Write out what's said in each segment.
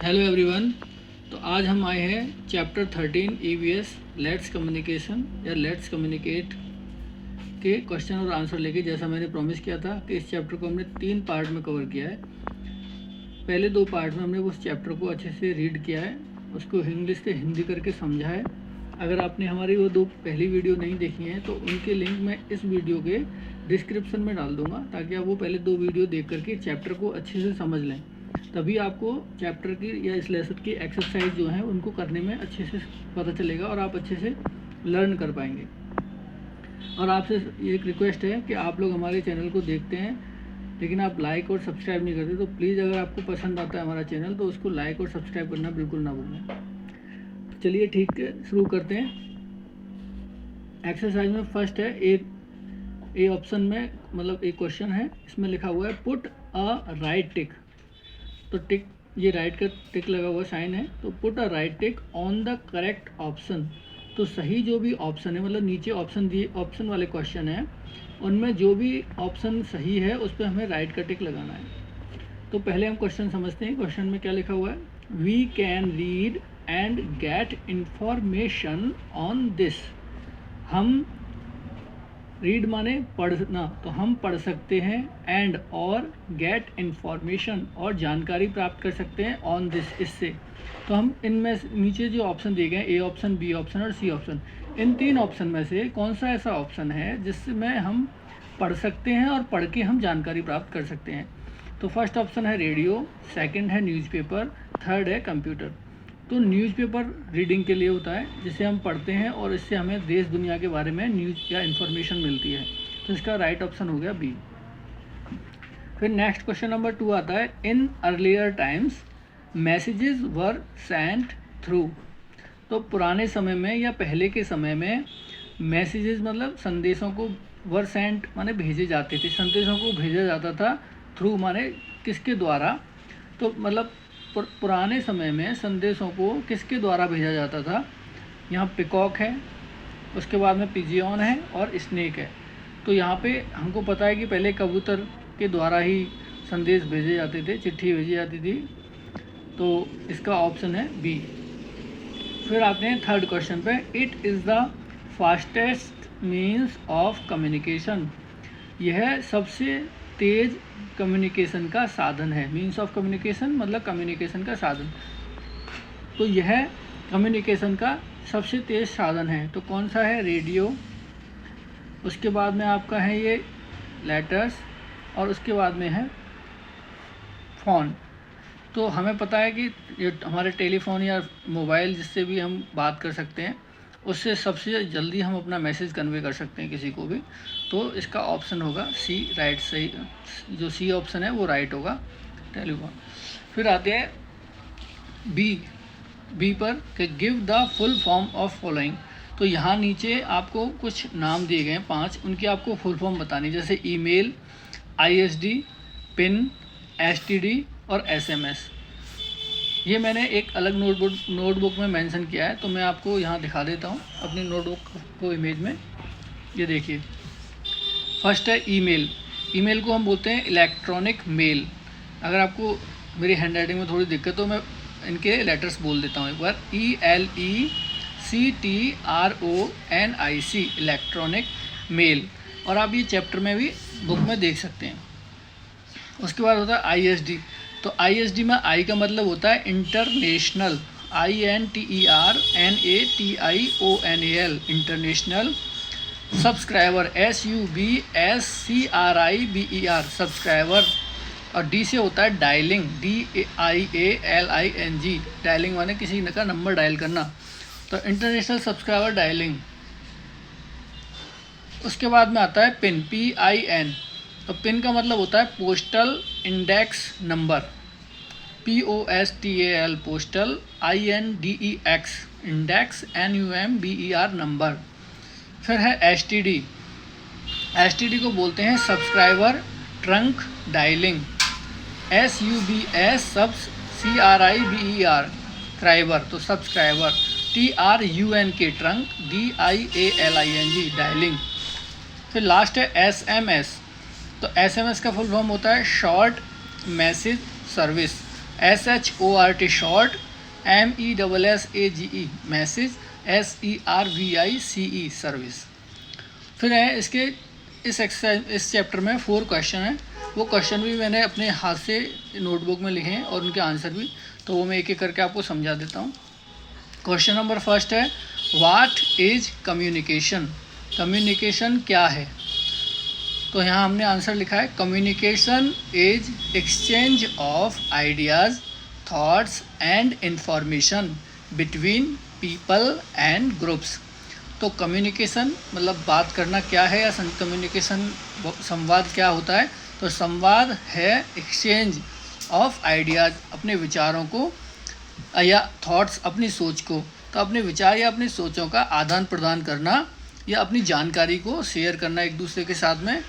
Hello everyone. तो आज हम आए हैं चैप्टर 13 ईवीएस लेट्स कम्युनिकेशन या लेट्स कम्युनिकेट के क्वेश्चन और आंसर लेके। जैसा मैंने प्रॉमिस किया था कि इस चैप्टर को हमने 3 पार्ट में कवर किया है। पहले 2 पार्ट में हमने उस चैप्टर को अच्छे से रीड किया है, उसको इंग्लिश से हिंदी करके समझा है। अगर आपने हमारी वो 2 पहली वीडियो नहीं देखी हैं तो उनके लिंक मैं इस वीडियो के डिस्क्रिप्शन में डाल दूँगा, ताकि आप वो पहले 2 वीडियो देख करके चैप्टर को अच्छे से समझ लें। तभी आपको चैप्टर की या इस लेसन की एक्सरसाइज जो है उनको करने में अच्छे से पता चलेगा और आप अच्छे से लर्न कर पाएंगे। और आपसे एक रिक्वेस्ट है कि आप लोग हमारे चैनल को देखते हैं लेकिन आप लाइक और सब्सक्राइब नहीं करते, तो प्लीज़ अगर आपको पसंद आता है हमारा चैनल तो उसको लाइक और सब्सक्राइब करना बिल्कुल ना भूलें। चलिए ठीक है, शुरू करते हैं। एक्सरसाइज में फर्स्ट है एक ए ऑप्शन में, मतलब एक क्वेश्चन है, इसमें लिखा हुआ है पुट अ राइट टिक। तो टिक, ये राइट का टिक लगा हुआ साइन है, तो put a right tick on the correct option. तो सही जो भी ऑप्शन है, मतलब नीचे ऑप्शन दिए, ऑप्शन वाले क्वेश्चन है, उनमें जो भी ऑप्शन सही है उस पर हमें राइट का टिक लगाना है। तो पहले हम क्वेश्चन समझते हैं। क्वेश्चन में क्या लिखा हुआ है, we can read and get information on this. हम, रीड माने पढ़ना, तो हम पढ़ सकते हैं, एंड और गेट इन्फॉर्मेशन और जानकारी प्राप्त कर सकते हैं, ऑन दिस, इससे। तो हम इनमें नीचे जो ऑप्शन दिए गए, ए ऑप्शन, बी ऑप्शन और सी ऑप्शन, इन 3 ऑप्शन में से कौन सा ऐसा ऑप्शन है जिसमें हम पढ़ सकते हैं और पढ़ के हम जानकारी प्राप्त कर सकते हैं। तो फर्स्ट ऑप्शन है रेडियो, सेकंड है न्यूज़पेपर, थर्ड है कंप्यूटर। तो न्यूज़पेपर रीडिंग के लिए होता है, जिसे हम पढ़ते हैं और इससे हमें देश दुनिया के बारे में न्यूज़ या इन्फॉर्मेशन मिलती है। तो इसका राइट ऑप्शन हो गया बी। फिर नेक्स्ट क्वेश्चन नंबर 2 आता है, in earlier times messages were sent through. तो पुराने समय में या पहले के समय में मैसेजेस मतलब संदेशों को, वर सेंट माने भेजे जाते थे, संदेशों को भेजा जाता था, थ्रू माने किसके द्वारा। तो मतलब पुराने समय में संदेशों को किसके द्वारा भेजा जाता था। यहाँ पिकॉक है, उसके बाद में पिजियन है और स्नेक है। तो यहाँ पे हमको पता है कि पहले कबूतर के द्वारा ही संदेश भेजे जाते थे, चिट्ठी भेजी जाती थी। तो इसका ऑप्शन है बी। फिर आते हैं थर्ड क्वेश्चन पे, it is the fastest means of communication. यह सबसे तेज़ कम्युनिकेशन का साधन है। मीन्स ऑफ कम्युनिकेशन मतलब कम्युनिकेशन का साधन। तो यह कम्युनिकेशन का सबसे तेज़ साधन है। तो कौन सा है, रेडियो, उसके बाद में आपका है ये लेटर्स, और उसके बाद में है फ़ोन। तो हमें पता है कि ये हमारे टेलीफोन या मोबाइल जिससे भी हम बात कर सकते हैं, उससे सबसे जल्दी हम अपना मैसेज कन्वे कर सकते हैं किसी को भी। तो इसका ऑप्शन होगा सी, राइट, सही, जो सी ऑप्शन है वो राइट होगा, टेलीफोन। फिर आते हैं बी पर कि give the full form of following. तो यहाँ नीचे आपको कुछ नाम दिए गए हैं 5, उनकी आपको फुल फॉर्म बतानी, जैसे ईमेल, आईएसडी, पिन, एसटीडी और एसएमएस। ये मैंने एक अलग नोटबुक में मेंशन किया है, तो मैं आपको यहाँ दिखा देता हूँ अपनी नोटबुक को इमेज में। ये देखिए, फर्स्ट है ईमेल। ईमेल को हम बोलते हैं इलेक्ट्रॉनिक मेल। अगर आपको मेरी हैंड राइटिंग में थोड़ी दिक्कत हो, मैं इनके लेटर्स बोल देता हूँ एक बार, ELECTRONIC, इलेक्ट्रॉनिक मेल। और आप ये चैप्टर में भी बुक में देख सकते हैं। उसके बाद होता है आईएसडी। तो आईएसडी में आई का मतलब होता है international, INTERNATIONAL, international. Subscriber, SUBSCRIBER, subscriber. और डी से होता है डायलिंग, DIALING, डायलिंग माने किसी का नंबर डायल करना। तो इंटरनेशनल सब्सक्राइबर डायलिंग। उसके बाद में आता है पिन, PIN। तो पिन का मतलब होता है postal index number, POSTAL, postal, INDEX, index, NUMBER, number. फिर है STD। STD को बोलते हैं subscriber trunk dialling, SUBS, subs, CRIBER, क्राइबर, तो subscriber. TRUNK, trunk, DIALING, dialling. फिर लास्ट है SMS। तो SMS का फुल फॉर्म होता है short message service. SHORT short, MESSAGE message, SERVICE service. फिर है इसके इस चैप्टर में 4 क्वेश्चन हैं। वो क्वेश्चन भी मैंने अपने हाथ से नोटबुक में लिखे हैं और उनके आंसर भी, तो वो मैं एक एक करके आपको समझा देता हूँ। क्वेश्चन नंबर फर्स्ट है, व्हाट इज कम्युनिकेशन? कम्युनिकेशन क्या है? तो यहाँ हमने आंसर लिखा है, communication is exchange of ideas, thoughts and information between people and groups. तो कम्युनिकेशन मतलब बात करना क्या है, या कम्युनिकेशन संवाद क्या होता है? तो संवाद है एक्सचेंज ऑफ आइडियाज़, अपने विचारों को, या थॉट्स अपनी सोच को। तो अपने विचार या अपनी सोचों का आदान प्रदान करना, या अपनी जानकारी को शेयर करना एक दूसरे के साथ में,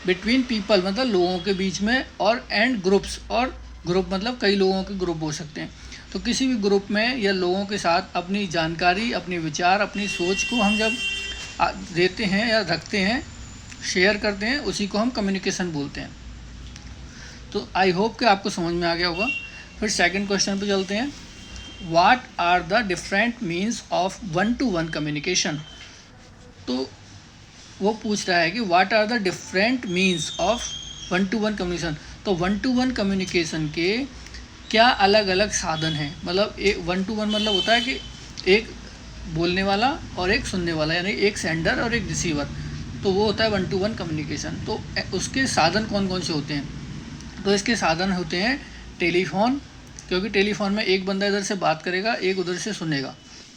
बिटवीन पीपल मतलब लोगों के बीच में, और एंड ग्रुप्स, और ग्रुप मतलब कई लोगों के ग्रुप हो सकते हैं। तो किसी भी ग्रुप में या लोगों के साथ अपनी जानकारी, अपने विचार, अपनी सोच को हम जब देते हैं या रखते हैं, शेयर करते हैं, उसी को हम कम्युनिकेशन बोलते हैं। तो आई होप कि आपको समझ में आ गया होगा। फिर सेकंड क्वेश्चन पे चलते हैं, what are the different means of one to one communication? तो वो पूछ रहा है कि what are the different means of one to one communication. तो वन टू वन कम्युनिकेशन के क्या अलग अलग साधन हैं? मतलब एक वन टू वन मतलब होता है कि एक बोलने वाला और एक सुनने वाला, यानी एक सेंडर और एक रिसीवर, तो वो होता है वन टू वन कम्युनिकेशन। तो उसके साधन कौन कौन से होते हैं? तो इसके साधन होते हैं टेलीफोन, क्योंकि टेलीफोन में एक बंदा इधर से बात करेगा, एक उधर से सुनेगा,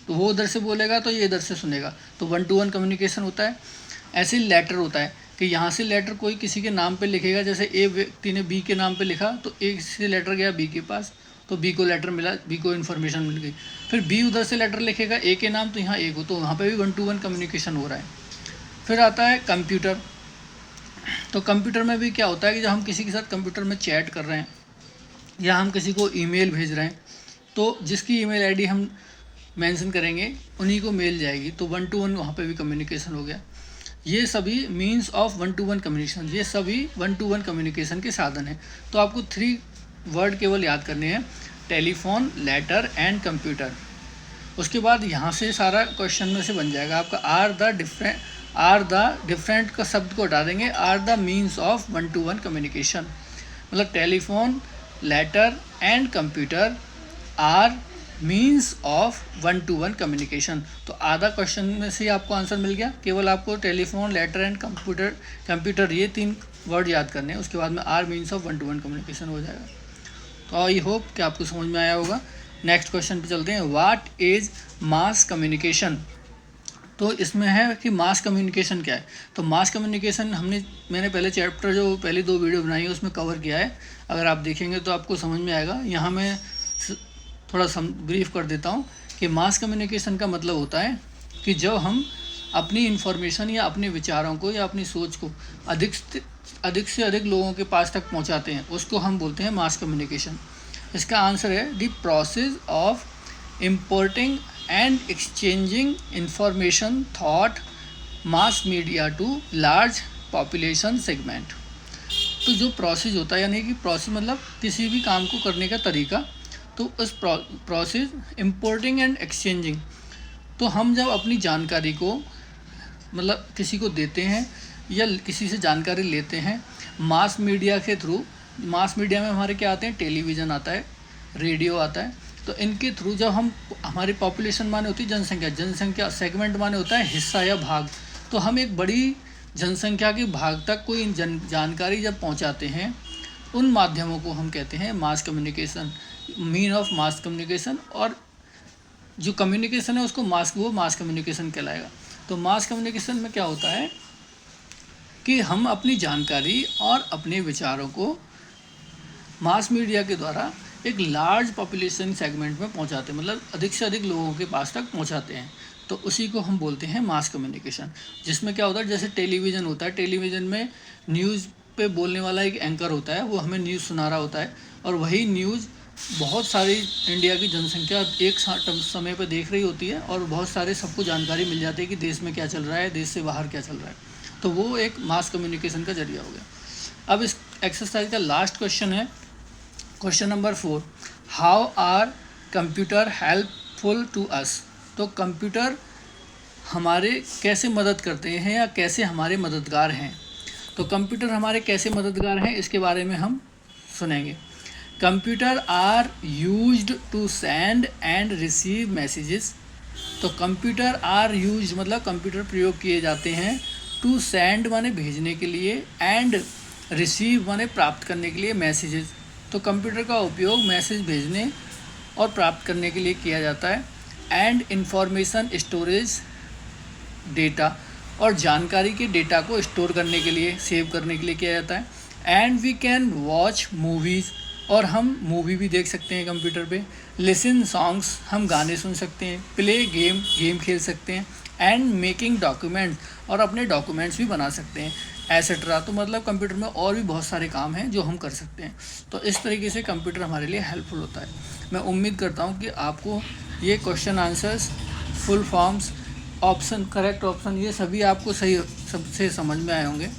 तो वो उधर से बोलेगा तो ये इधर से सुनेगा, तो वन टू वन कम्युनिकेशन होता है। ऐसे लेटर होता है कि यहाँ से लेटर कोई किसी के नाम पे लिखेगा, जैसे ए व्यक्ति ने बी के नाम पे लिखा, तो एक से लेटर गया बी के पास, तो बी को लेटर मिला, बी को इन्फॉर्मेशन मिल गई। फिर बी उधर से लेटर लिखेगा ए के नाम, तो यहाँ ए को, तो वहाँ पे भी वन टू वन कम्युनिकेशन हो रहा है। फिर आता है कंप्यूटर। तो कंप्यूटर में भी क्या होता है कि जब हम किसी के साथ कंप्यूटर में चैट कर रहे हैं, या हम किसी को ईमेल भेज रहे हैं, तो जिसकी ईमेल आईडी हम मेंशन करेंगे उन्हीं को मेल जाएगी, तो वन टू वन वहाँ पे भी कम्युनिकेशन हो गया। ये सभी means of one to one communication, ये सभी वन टू वन कम्युनिकेशन के साधन हैं। तो आपको 3 वर्ड केवल याद करने हैं, टेलीफोन, लेटर एंड कंप्यूटर। उसके बाद यहाँ से सारा क्वेश्चन में से बन जाएगा आपका, आर द डिफरेंट का शब्द को हटा देंगे, are the means of one to one communication. मतलब telephone, letter and computer are means of one to one communication. तो आधा क्वेश्चन में से आपको आंसर मिल गया। केवल आपको टेलीफोन, लेटर एंड कंप्यूटर ये 3 वर्ड याद करने हैं, उसके बाद में are means of one to one communication हो जाएगा। तो आई होप कि आपको समझ में आया होगा। नेक्स्ट क्वेश्चन पे चलते हैं, व्हाट इज मास कम्युनिकेशन? तो इसमें है कि मास कम्युनिकेशन क्या है। तो मास कम्युनिकेशन मैंने पहले चैप्टर जो पहली 2 वीडियो बनाई है उसमें कवर किया है, अगर आप देखेंगे तो आपको समझ में आएगा। यहाँ मैं थोड़ा ब्रीफ कर देता हूँ कि मास कम्युनिकेशन का मतलब होता है कि जब हम अपनी इन्फॉर्मेशन या अपने विचारों को या अपनी सोच को अधिक से अधिक लोगों के पास तक पहुँचाते हैं, उसको हम बोलते हैं मास कम्युनिकेशन। इसका आंसर है the process of importing and exchanging information thought mass media to large population segment. तो जो प्रोसेस होता है, यानी कि प्रोसेस मतलब किसी भी काम को करने का तरीका, तो उस प्रोसेस इम्पोर्टिंग एंड एक्सचेंजिंग, तो हम जब अपनी जानकारी को मतलब किसी को देते हैं या किसी से जानकारी लेते हैं मास मीडिया के थ्रू। मास मीडिया में हमारे क्या आते हैं, टेलीविज़न आता है, रेडियो आता है, तो इनके थ्रू जब हम, हमारी पॉपुलेशन माने होती है जनसंख्या, सेगमेंट माने होता है हिस्सा या भाग, तो हम एक बड़ी जनसंख्या के भाग तक कोई जानकारी जब पहुंचाते हैं, उन माध्यमों को हम कहते हैं mass communication, mean of mass communication. और जो कम्युनिकेशन है उसको वो मास कम्युनिकेशन कहलाएगा। तो मास कम्युनिकेशन में क्या होता है कि हम अपनी जानकारी और अपने विचारों को मास मीडिया के द्वारा एक लार्ज पॉपुलेशन सेगमेंट में पहुंचाते हैं, मतलब अधिक से अधिक लोगों के पास तक पहुंचाते हैं, तो उसी को हम बोलते हैं मास कम्युनिकेशन। जिसमें क्या होता है, जैसे टेलीविज़न होता है, टेलीविज़न में न्यूज़ पे बोलने वाला एक एंकर होता है, वो हमें न्यूज़ सुना रहा होता है, और वही न्यूज़ बहुत सारी इंडिया की जनसंख्या एक समय पर देख रही होती है, और बहुत सारे सबको जानकारी मिल जाती है कि देश में क्या चल रहा है, देश से बाहर क्या चल रहा है। तो वो एक मास कम्युनिकेशन का जरिया हो गया। अब इस एक्सरसाइज का लास्ट क्वेश्चन है, question number 4, how are computer helpful to us. तो कंप्यूटर हमारे कैसे मदद करते हैं या कैसे हमारे मददगार हैं। तो कंप्यूटर हमारे कैसे मददगार हैं इसके बारे में हम सुनेंगे। Computer are used to send and receive messages. तो कंप्यूटर आर यूज्ड मतलब कंप्यूटर प्रयोग किए जाते हैं, टू सेंड माने भेजने के लिए, एंड रिसीव माने प्राप्त करने के लिए मैसेजेस। तो कंप्यूटर का उपयोग मैसेज भेजने और प्राप्त करने के लिए किया जाता है। एंड इंफॉर्मेशन स्टोरेज डेटा, और जानकारी के डेटा को स्टोर करने के लिए, सेव करने के लिए किया जाता है। And we can watch movies, और हम मूवी भी देख सकते हैं कंप्यूटर पे। लिसन सॉन्ग्स, हम गाने सुन सकते हैं। प्ले गेम खेल सकते हैं। एंड मेकिंग डॉक्यूमेंट, और अपने डॉक्यूमेंट्स भी बना सकते हैं, एसेट्रा। तो मतलब कंप्यूटर में और भी बहुत सारे काम हैं जो हम कर सकते हैं। तो इस तरीके से कंप्यूटर हमारे लिए हेल्पफुल होता है। मैं उम्मीद करता हूँ कि आपको ये question answers, full forms, option, correct option, ये सभी आपको सही सबसे समझ में आए होंगे।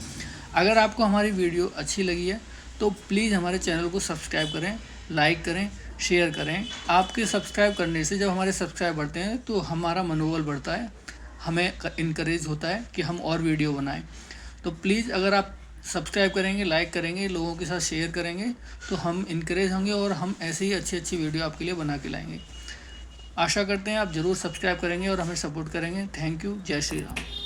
अगर आपको हमारी वीडियो अच्छी लगी है तो प्लीज़ हमारे चैनल को सब्सक्राइब करें, लाइक करें, शेयर करें। आपके सब्सक्राइब करने से जब हमारे सब्सक्राइब बढ़ते हैं तो हमारा मनोबल बढ़ता है, हमें इनकरेज होता है कि हम और वीडियो बनाएं। तो प्लीज़ अगर आप सब्सक्राइब करेंगे, लाइक करेंगे, लोगों के साथ शेयर करेंगे तो हम इनकरेज होंगे और हम ऐसे ही अच्छी अच्छी वीडियो आपके लिए बना के लाएंगे। आशा करते हैं आप ज़रूर सब्सक्राइब करेंगे और हमें सपोर्ट करेंगे। Thank you. जय श्री राम।